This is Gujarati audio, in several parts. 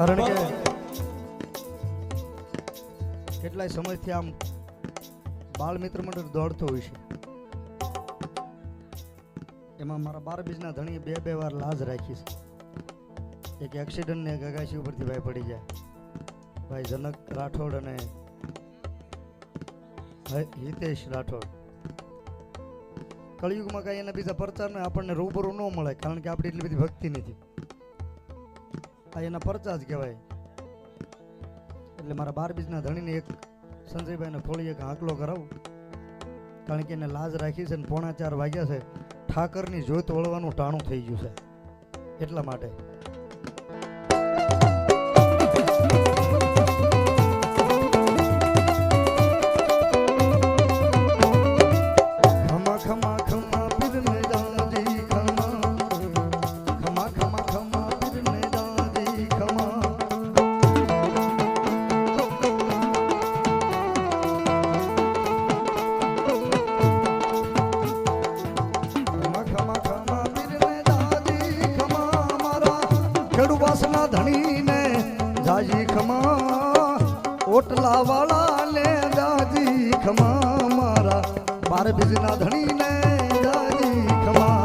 કારણ કે કેટલાય સમયથી આમ બાળ મિત્ર મંડળ દોડતો હોય છે, એમાં મારા 12 બીજના ધણી બે વાર લાજ રાખી છે. એક એક્સિડન્ટ ને ગગાસી ઉપરથી ભાઈ પડી જાય, ભાઈ જનક રાઠોડ અને હિતેશ રાઠોડ. કળિયુગમાં કઈ એના બીજા પરચારને આપણને રૂબરૂ ન મળે, કારણ કે આપણી એટલી બધી ભક્તિ નથી. આ એના પરચા જ કહેવાય. એટલે મારા 12 બીજના ધણીને એક સંજયભાઈને ખોળી એક હાંકલો કરાવું, કારણ કે એને લાજ રાખી છે ને 3:45 વાગ્યા છે, ઠાકરની જોત વળવાનું ટાણું થઈ ગયું છે, એટલા માટે. ખેડુવાસના ધણીને જાજી ખમા, ઓટલા વાળા ને જાજી ખમા, મારા 12 બીજના ધણીને જાજી ખમા.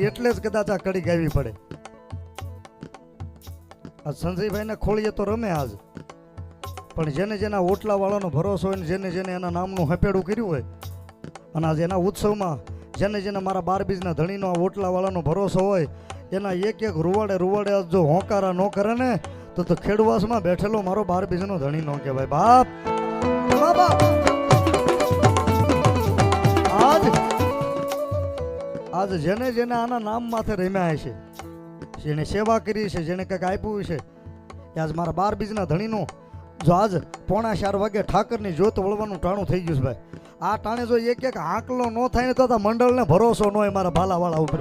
એટલે જ કદાચ આ કડી ગાવી પડે. આ સંજયભાઈને ખોળીએ તો રમે આજ, પણ જેને જેના ઓટલા વાળાનો ભરોસો હોય, જેને જેને એના નામનું હપેડું કર્યું હોય, અને આજે એના ઉત્સવમાં જેને જેને મારા 12 બીજના ધણીનો ઓટલા વાળાનો ભરોસો હોય, એના એક રૂવાડે જો હોંકારા ન કરે ને તો ખેડવાસમાં બેઠેલો મારો 12 બીજનો ધણી ન કહેવાય. બાપ આજ જેને જેને આના નામ માથે રમ્યા છે, જેને સેવા કરી છે, જેને કંઈક આપ્યું છે, આજ મારા 12 બીજના ધણીનો જો આજ 3:45 વાગે ઠાકરની જોત વળવાનું ટાણું થઈ ગયું છે. ભાઈ આ ટાણે જો એક આંકલો ન થાય ને તો મંડળને ભરોસો ન હોય મારા ભાલાવાળા ઉપર.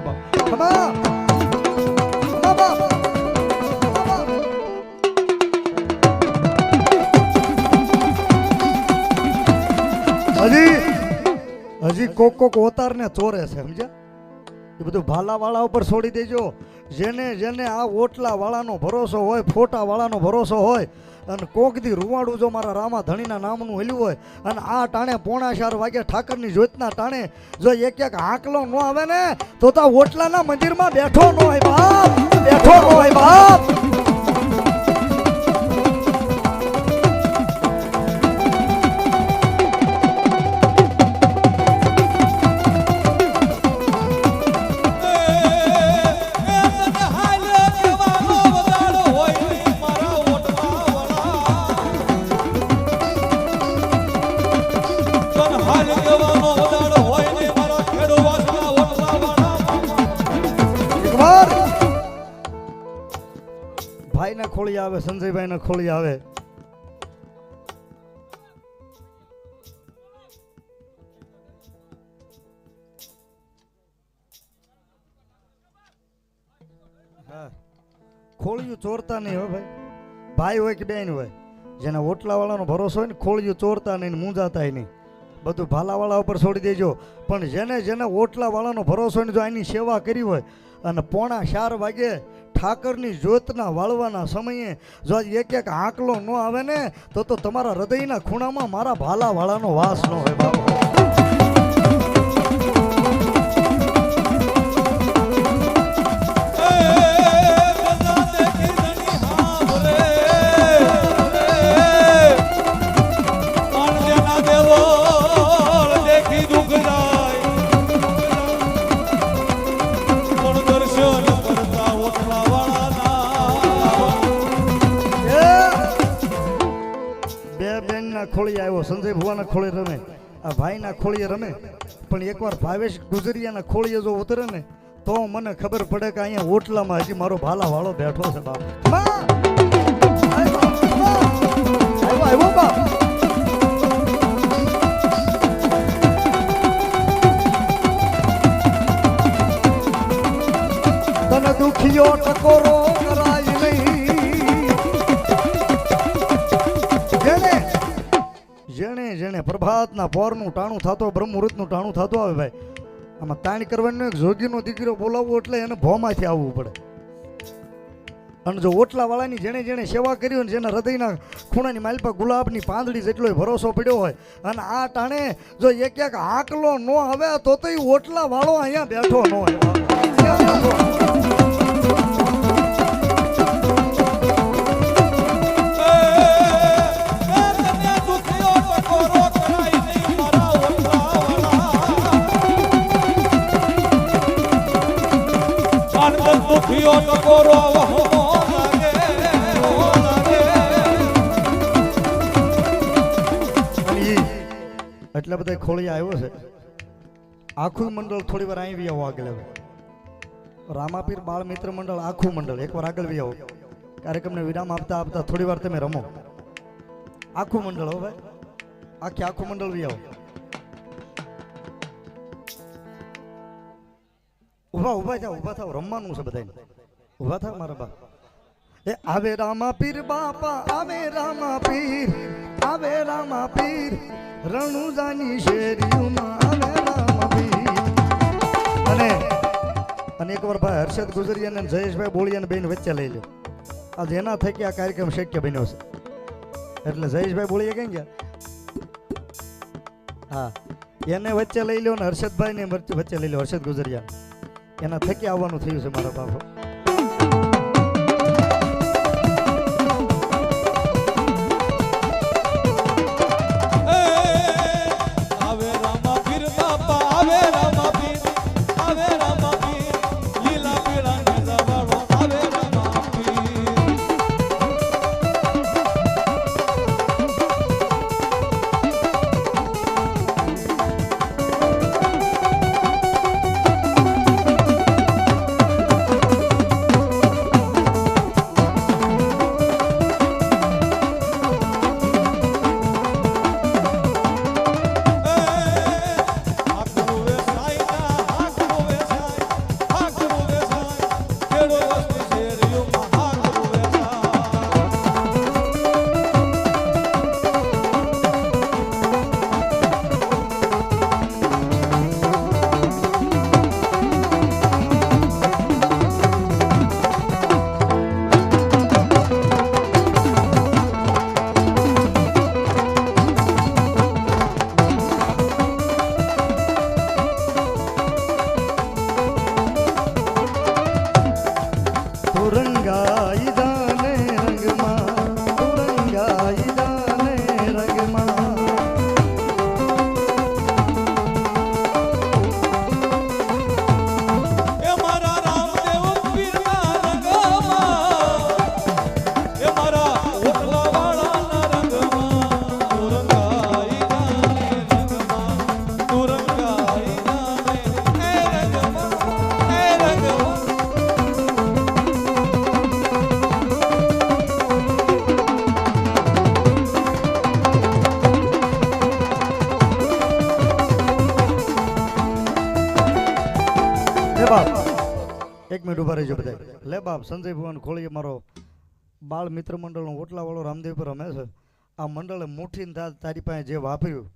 હજી કોક ઓતારને ચોરે છે, સમજ્યા? એ બધું ભાલાવાળા ઉપર છોડી દેજો. જેને જેને આ ઓટલા વાળાનો ભરોસો હોય, ફોટા વાળાનો ભરોસો હોય, અને કોકથી રૂવાડું જો મારા રામા ધણીના નામનું હેલ્યું હોય, અને આ ટાણે 3:45 વાગે ઠાકરની જોતના ટાણે જો એક આંકલો ન આવે ને તો ઓટલાના મંદિરમાં બેઠો ન હોય બાપ, બેઠો ન હોય બાપ. ભાઈને ખોળી આવે, સંજયભાઈને ખોળી આવે. હા, ખોળિયું ચોરતા નહીં હો ભાઈ. ભાઈ હોય કે બેન હોય, જેના ઓટલા વાળાનો ભરોસો હોય ને, ખોળિયું ચોરતા નહીં, મૂંઝાતા નહીં. બધું ભાલાવાળા ઉપર છોડી દેજો. પણ જેને જેને ઓટલા વાળાનો ભરોસો હોય ને, જો આની સેવા કરી હોય, અને 3:45 વાગે ઠાકરની જોતના વાળવાના સમયે જો એક આંકલો ન આવે ને તો તમારા હૃદયના ખૂણામાં મારા ભાલાવાળાનો વાસ ન હોય બાપા. બે બેનના ખોળી આવ્યો, સંજય ભુવાના ખોળે રમે, આ ભાઈના ખોળીએ રમે, પણ એકવાર ભાવેશ ગુજરિયાના ખોળીએ જો ઉતરે ને તો મને ખબર પડે કે અહીંયા ઓટલામાં હજી મારો ભાલા વાળો બેઠો છે બાપ. આવ્યો બાપ. તને દુખિયો ટકોરો કરાય નહીં. જેણે જેણે પ્રભાતના પોરનું ટાણું થતો, બ્રહ્મ મુહૂર્તનું ટાણું થતું આવે ભાઈ, આમાં તાણ કરવાનો એક જોગીનો દીકરો બોલાવવો એટલે એને ભોમાંથી આવવું પડે. અને જો ઓટલા વાળાની જેણે જેણે સેવા કરી હોય, જેના હૃદયના ખૂણાની માલપા ગુલાબની પાંદડી જેટલો ભરોસો પડ્યો હોય, અને આ ટાણે જો એક એક હાકલો ન આવે તો એ ઓટલા વાળો અહીંયા બેઠો ન હોય. એટલા બધા ખોળી આવ્યો છે. આખું મંડળ થોડી વાર અહીં આવો આગળ. રામાપીર બાળ મિત્ર મંડળ આખું મંડળ એકવાર આગળ આવો. કાર્યક્રમને વિરામ આપતા આપતા થોડી વાર તમે રમો. આખું મંડળ હો ભાઈ, આખું મંડળ આવો. ઉભા થાવ, રમવાનું છે બધાને. ઉભા થાવ મારા બાપ. એ આવે રામાપીર બાપા, આવે રામાપીર, આવે રામાપીર, રણુજાની શેરીઓમાં આવે રામાપીર. અને એકવાર ભાઈ હર્ષદ ગુજરિયા અને જયેશભાઈ બોળિયાને બેન વચ્ચે લઈ લો. આજે એના થકી આ કાર્યક્રમ શક્ય બન્યો છે. એટલે જયેશભાઈ બોળિયા કેમ ગયા? હા, એને વચ્ચે લઈ લો ને હર્ષદભાઈને વચ્ચે લઈ લો. હર્ષદ ગુજરિયા એના થકી આવવાનું થયું છે મારા બાપા. એક મિનિટ ઉભા રહેજો બધા. લે બાપ, સંજય ભુવન ખોળીએ મારો બાળ મિત્ર મંડળનો ઓટલા વાળો રામદેવ પર રમે છે. આ મંડળે મુઠ્ઠીને તારી પાસે જે વાપર્યું,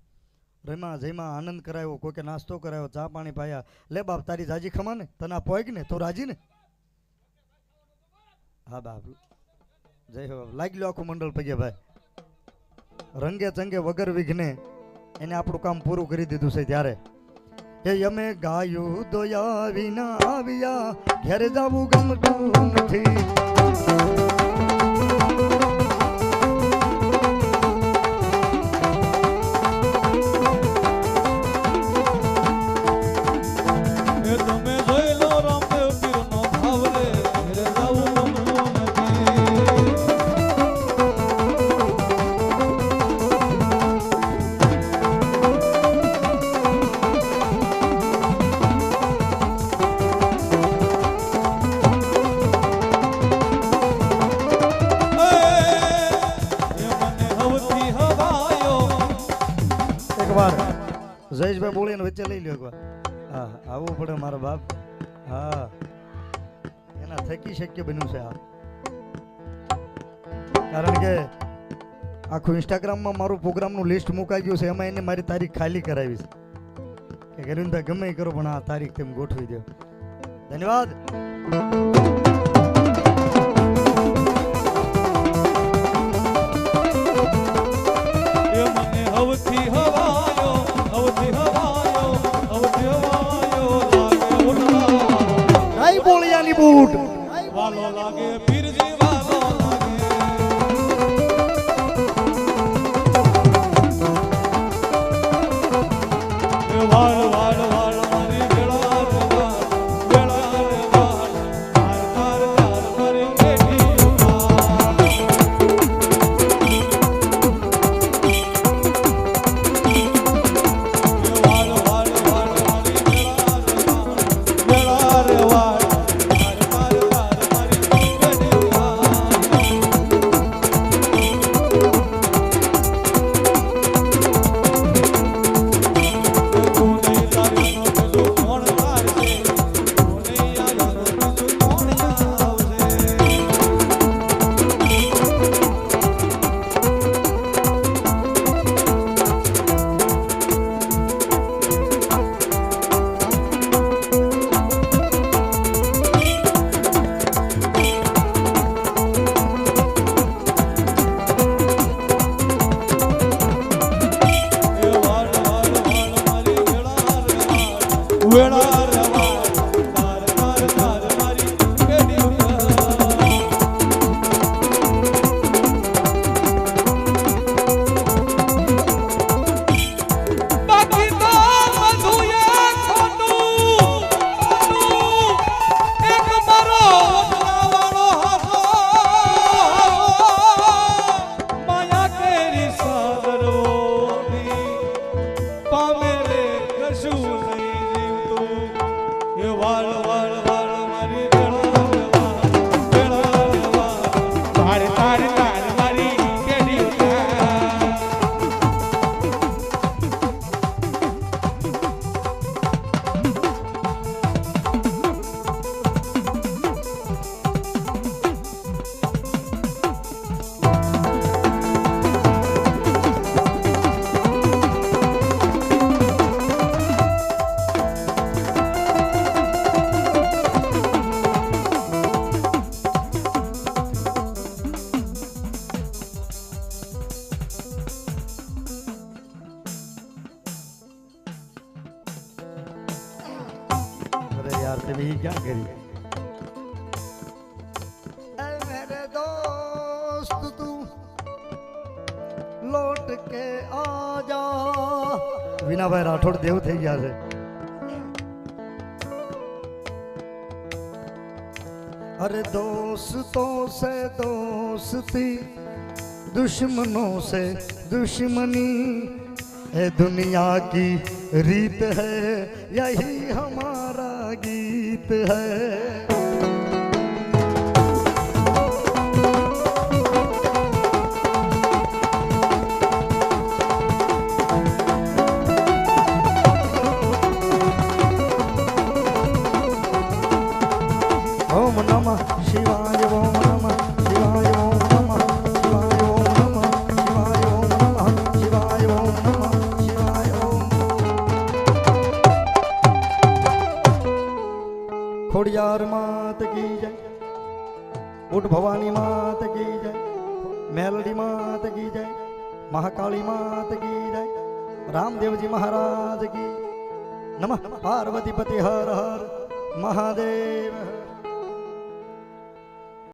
રમ્યા જયમાં આનંદ કરાયો, કોઈકે નાસ્તો કરાયો, ચા પાણી પાયા. લે બાપ, તારી જાજી ખમા ને, તને આ પોઈક ને તો રાજી ને. હા બાપ, જય હો બાપ. લાગી લો આખું મંડળ પગે ભાઈ. રંગે ચંગે વગર વિઘ્ને એને આપણું કામ પૂરું કરી દીધું છે. ત્યારે એ અમે ગાયું દોયા વિના આવ્યા, ઘેર જવું ગમતું નથી. હવથી હવાયો એક વાર જયેશભાઈ બોલીને વચ્ચે લઈ લ્યો એક વાર. હા આવવું પડે મારા બાપ. હા એના થકી શક્ય બન્યું છે આ. કારણ કે આખું ઇન્સ્ટાગ્રામમાં મારું પ્રોગ્રામનું લિસ્ટ મુકાઈ ગયું છે, એમાં એને મારી તારીખ ખાલી કરાવી છે કે અરવિંદભાઈ ગમે એ કરો પણ આ તારીખ તેમ ગોઠવી દો. ધન્યવાદ. એ મને હવથી હવાયો હવથી હવાયો હવથી હવાયો લાગે ઉડવા કઈ બોલિયાની બૂટ વાલો લાગે પીરજી વાલો લાગે એ વાળ વાળ વાળ મારી વેળા રે વાળ વેળા રે વાળ તાર તાર તાર મારી બેટી વાળ વાળ વાળ મારી વેળા રે વાળ વેળા રે વાળ તાર તાર તાર મારી બેટી બાકી તો બધું એક ખોટું એક મારો વડલાવાળો હતો માયા કેરી સાગરોની પામે રે કશું વાળ વાળ વાળ મારી વેળા રે વાળ તાર તાર તાર મારી કેડી अरे यार तुम ये क्या करी. ऐ मेरे दोस्त तू लौट के आजा. વિનાભાઈ રાઠોડ દેવ થઈ ગયા છે. अरे दोस्तों से दोस्ती दुश्मनों से दुश्मनी है दुनिया की रीत है यही हमारा गीत है. ओम नमः शिवाय ओम नमः शिवाय ओम नमः शिवाय ओम नमः शिवाय ओम नमः शिवाय ओम नमः शिवाय ओम. खोड़ियार मात की जय, उठ भवानी मात की जय, मेलडी मात की जय, महाकाली मात की जय, रामदेव जी महाराज की नमः. पार्वती पति हर हर महादेव.